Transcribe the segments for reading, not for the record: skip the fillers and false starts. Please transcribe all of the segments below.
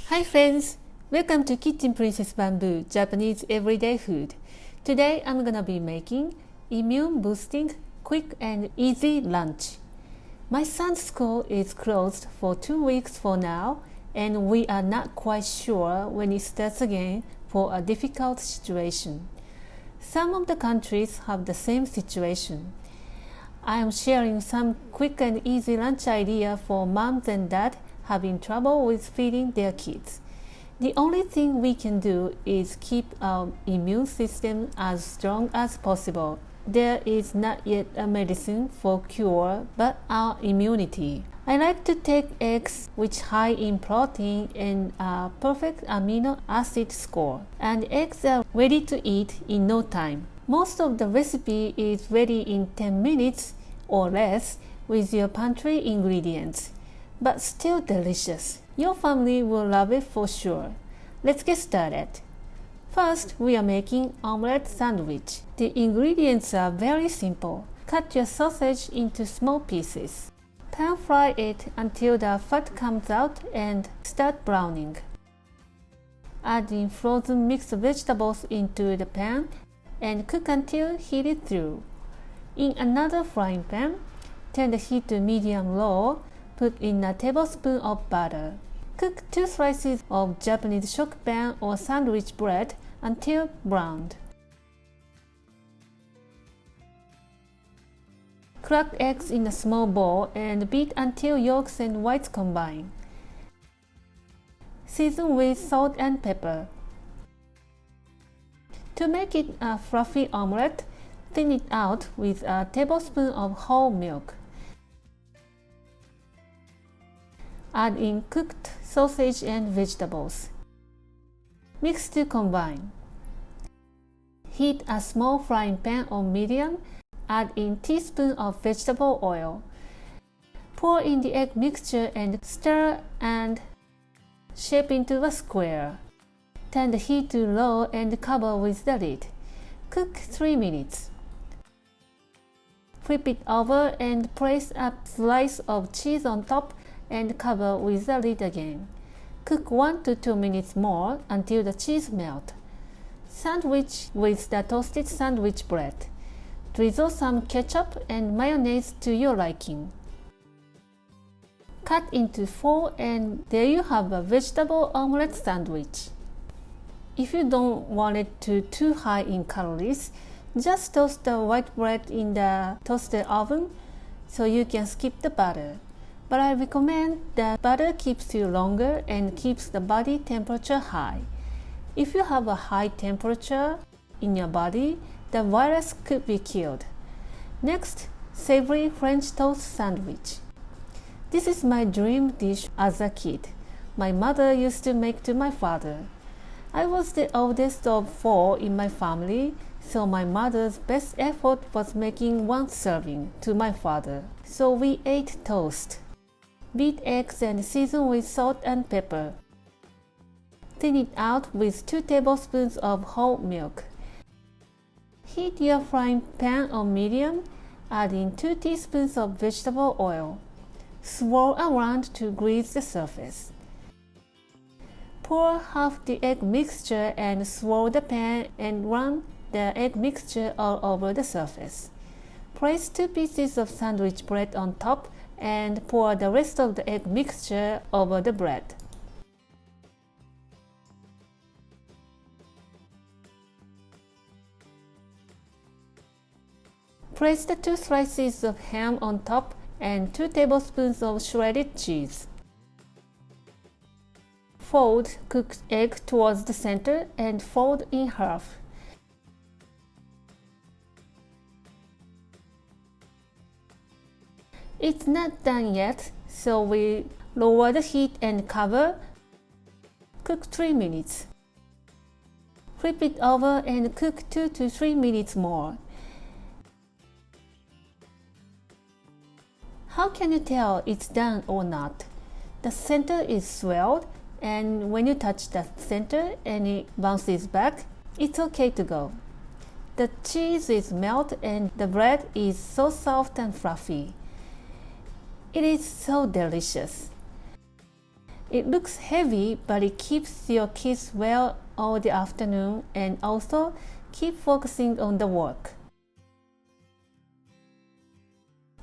Hi friends! Welcome to Kitchen Princess Bamboo, Japanese everyday food. Today I'm gonna be making immune boosting, quick and easy lunch. My son's school is closed for 2 weeks for now, and we are not quite sure when it starts again for a difficult situation. Some of the countries have the same situation. I am sharing some quick and easy lunch idea for moms and dads having trouble with feeding their kids. The only thing we can do is keep our immune system as strong as possible. There is not yet a medicine for cure, but our immunity. I like to take eggs which high in protein and a perfect amino acid score, and eggs are ready to eat in no time. Most of the recipe is ready in 10 minutes or less with your pantry ingredients, but still delicious. Your family will love it for sure. Let's get started. First, we are making omelette sandwich. The ingredients are very simple. Cut your sausage into small pieces. Pan fry it until the fat comes out and start browning. Add in frozen mixed vegetables into the pan and cook until heated through. In another frying pan, turn the heat to medium-low. Put in a tablespoon of butter. Cook 2 slices of Japanese shokupan or sandwich bread until browned. Crack eggs in a small bowl and beat until yolks and whites combine. Season with salt and pepper. To make it a fluffy omelette, thin it out with a tablespoon of whole milk. Add in cooked sausage and vegetables. Mix to combine. Heat a small frying pan on medium. Add in teaspoon of vegetable oil. Pour in the egg mixture and stir and shape into a square. Turn the heat to low and cover with the lid. Cook 3 minutes. Flip it over and place a slice of cheese on top and cover with the lid again. Cook 1 to 2 minutes more until the cheese melts. Sandwich with the toasted sandwich bread. Drizzle some ketchup and mayonnaise to your liking. Cut into 4 and there you have a vegetable omelette sandwich. If you don't want it to too high in calories, just toast the white bread in the toaster oven so you can skip the butter. But I recommend that butter keeps you longer and keeps the body temperature high. If you have a high temperature in your body, the virus could be killed. Next, savory French toast sandwich. This is my dream dish as a kid. My mother used to make to my father. I was the oldest of 4 in my family, so my mother's best effort was making 1 serving to my father. So we ate toast. Beat eggs and season with salt and pepper. Thin it out with 2 tablespoons of whole milk. Heat your frying pan on medium, add in 2 teaspoons of vegetable oil. Swirl around to grease the surface. Pour half the egg mixture and swirl the pan and run the egg mixture all over the surface. Place 2 pieces of sandwich bread on top and pour the rest of the egg mixture over the bread. Place the 2 slices of ham on top and 2 tablespoons of shredded cheese. Fold cooked egg towards the center and fold in half. It's not done yet, so we lower the heat and cover. Cook 3 minutes. Flip it over and cook 2 to 3 minutes more. How can you tell it's done or not? The center is swelled, and when you touch the center and it bounces back, it's okay to go. The cheese is melted and the bread is so soft and fluffy. It is so delicious. It looks heavy, but it keeps your kids well all the afternoon and also keep focusing on the work.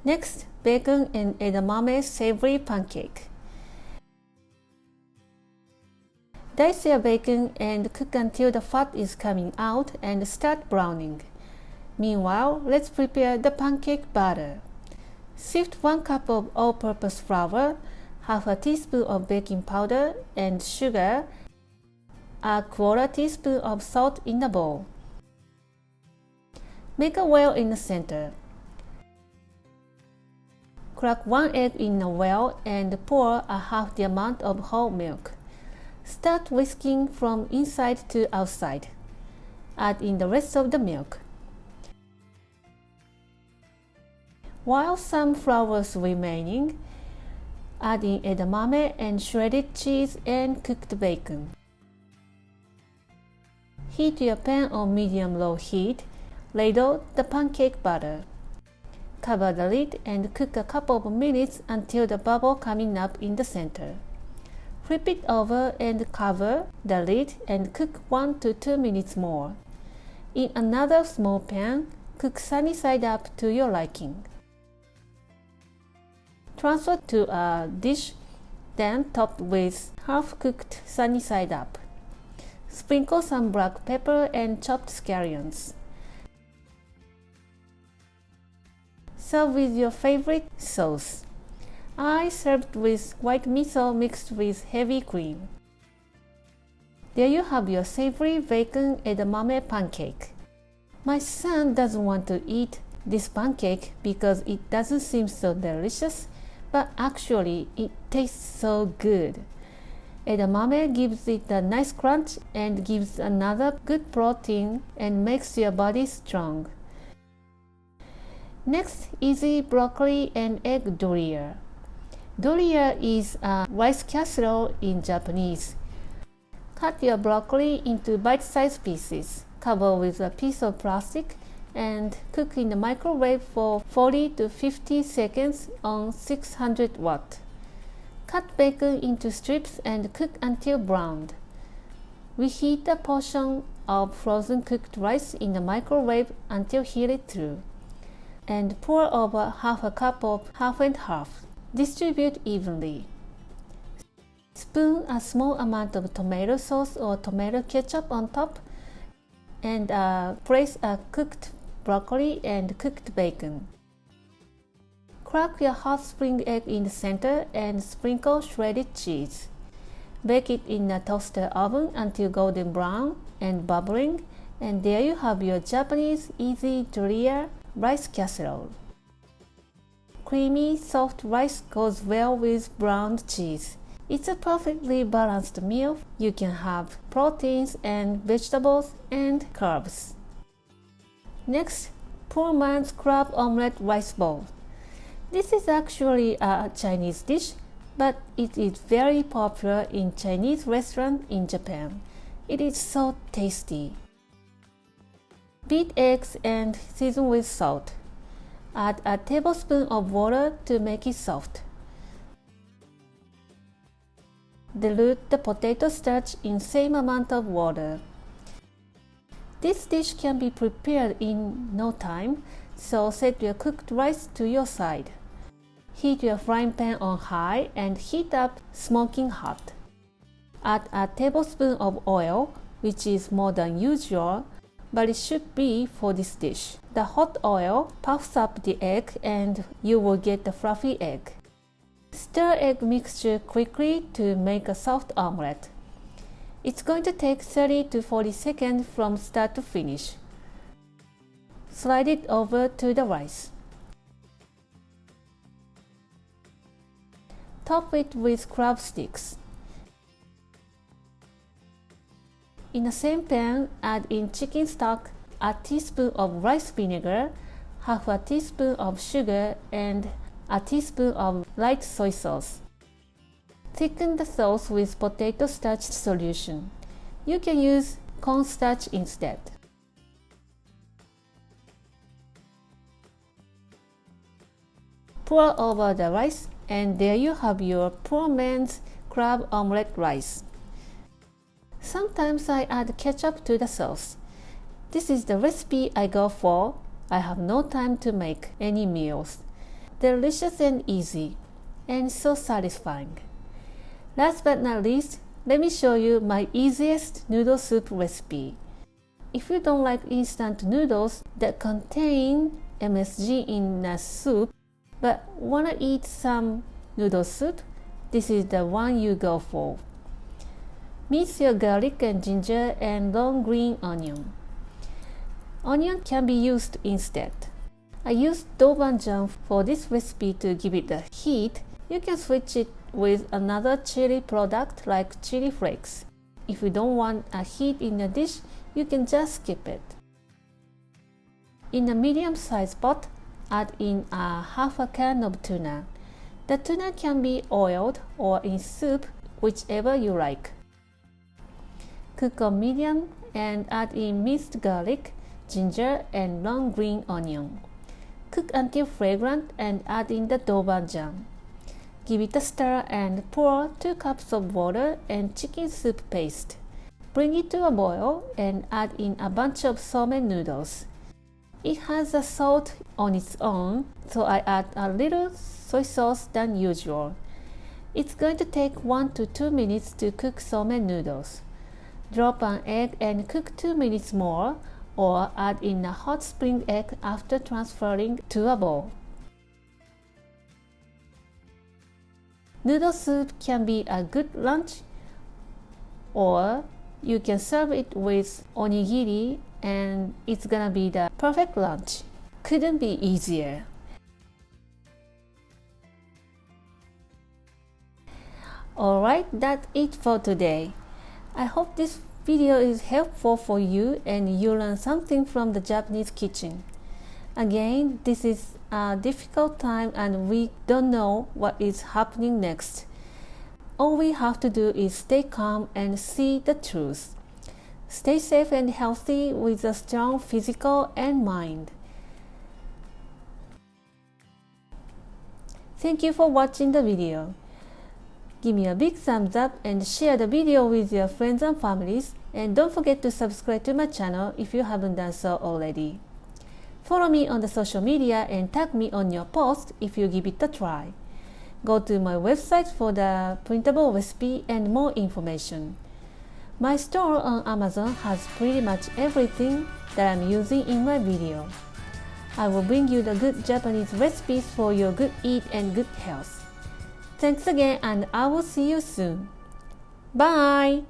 Next, bacon and edamame savory pancake. Dice your bacon and cook until the fat is coming out and start browning. Meanwhile, let's prepare the pancake batter. Sift 1 cup of all-purpose flour, half a teaspoon of baking powder and sugar, a quarter teaspoon of salt in a bowl. Make a well in the center. Crack 1 egg in a well and pour a half the amount of whole milk. Start whisking from inside to outside. Add in the rest of the milk. While some flour is remaining, add in edamame and shredded cheese and cooked bacon. Heat your pan on medium-low heat. Ladle the pancake batter. Cover the lid and cook a couple of minutes until the bubble coming up in the center. Flip it over and cover the lid and cook 1 to 2 minutes more. In another small pan, cook sunny side up to your liking. Transfer to a dish, then top with half-cooked sunny side up. Sprinkle some black pepper and chopped scallions. Serve with your favorite sauce. I served with white miso mixed with heavy cream. There you have your savory bacon edamame pancake. My son doesn't want to eat this pancake because it doesn't seem so delicious, but actually it tastes so good. Edamame gives it a nice crunch and gives another good protein and makes your body strong. Next, easy broccoli and egg doria. Doria is a rice casserole in Japanese. Cut your broccoli into bite-sized pieces. Cover with a piece of plastic and cook in the microwave for 40 to 50 seconds on 600 watt. Cut bacon into strips and cook until browned. Reheat a portion of frozen cooked rice in the microwave until heated through, and pour over half a cup of half and half. Distribute evenly. Spoon a small amount of tomato sauce or tomato ketchup on top and place a cooked broccoli and cooked bacon. Crack your hot spring egg in the center and sprinkle shredded cheese. Bake it in a toaster oven until golden brown and bubbling, and there you have your Japanese easy doria rice casserole. Creamy, soft rice goes well with browned cheese. It's a perfectly balanced meal. You can have proteins and vegetables and carbs. Next, poor man's crab omelette rice bowl. This is actually a Chinese dish, but it is very popular in Chinese restaurants in Japan. It is so tasty. Beat eggs and season with salt. Add a tablespoon of water to make it soft. Dilute the potato starch in same amount of water. This dish can be prepared in no time, so set your cooked rice to your side. Heat your frying pan on high and heat up smoking hot. Add a tablespoon of oil, which is more than usual, but it should be for this dish. The hot oil puffs up the egg and you will get the fluffy egg. Stir egg mixture quickly to make a soft omelette. It's going to take 30 to 40 seconds from start to finish. Slide it over to the rice. Top it with crab sticks. In the same pan, add in chicken stock, a teaspoon of rice vinegar, half a teaspoon of sugar, and a teaspoon of light soy sauce. Thicken the sauce with potato starch solution. You can use cornstarch instead. Pour over the rice, and there you have your poor man's crab omelette rice. Sometimes I add ketchup to the sauce. This is the recipe I go for. I have no time to make any meals. Delicious and easy, and so satisfying. Last but not least, let me show you my easiest noodle soup recipe. If you don't like instant noodles that contain MSG in a soup, but want to eat some noodle soup, this is the one you go for. Mix your garlic and ginger and long green onion. Onion can be used instead. I used dobanjang for this recipe to give it the heat. You can switch it with another chili product like chili flakes. If you don't want a heat in the dish, you can just skip it. In a medium-sized pot, add in half a can of tuna. The tuna can be oiled or in soup, whichever you like. Cook on medium and add in minced garlic, ginger, and long green onion. Cook until fragrant and add in the dobanjang. Give it a stir and pour 2 cups of water and chicken soup paste. Bring it to a boil and add in a bunch of somen noodles. It has a salt on its own, so I add a little soy sauce than usual. It's going to take 1 to 2 minutes to cook somen noodles. Drop an egg and cook 2 minutes more, or add in a hot spring egg after transferring to a bowl. Noodle soup can be a good lunch, or you can serve it with onigiri and it's gonna be the perfect lunch. Couldn't be easier. Alright, that's it for today. I hope this video is helpful for you and you learn something from the Japanese kitchen. Again, this is a difficult time and we don't know what is happening next. All we have to do is stay calm and see the truth. Stay safe and healthy with a strong physical and mind. Thank you for watching the video. Give me a big thumbs up and share the video with your friends and families, and don't forget to subscribe to my channel if you haven't done so already. Follow me on the social media and tag me on your post if you give it a try. Go to my website for the printable recipe and more information. My store on Amazon has pretty much everything that I'm using in my video. I will bring you the good Japanese recipes for your good eat and good health. Thanks again and I will see you soon. Bye!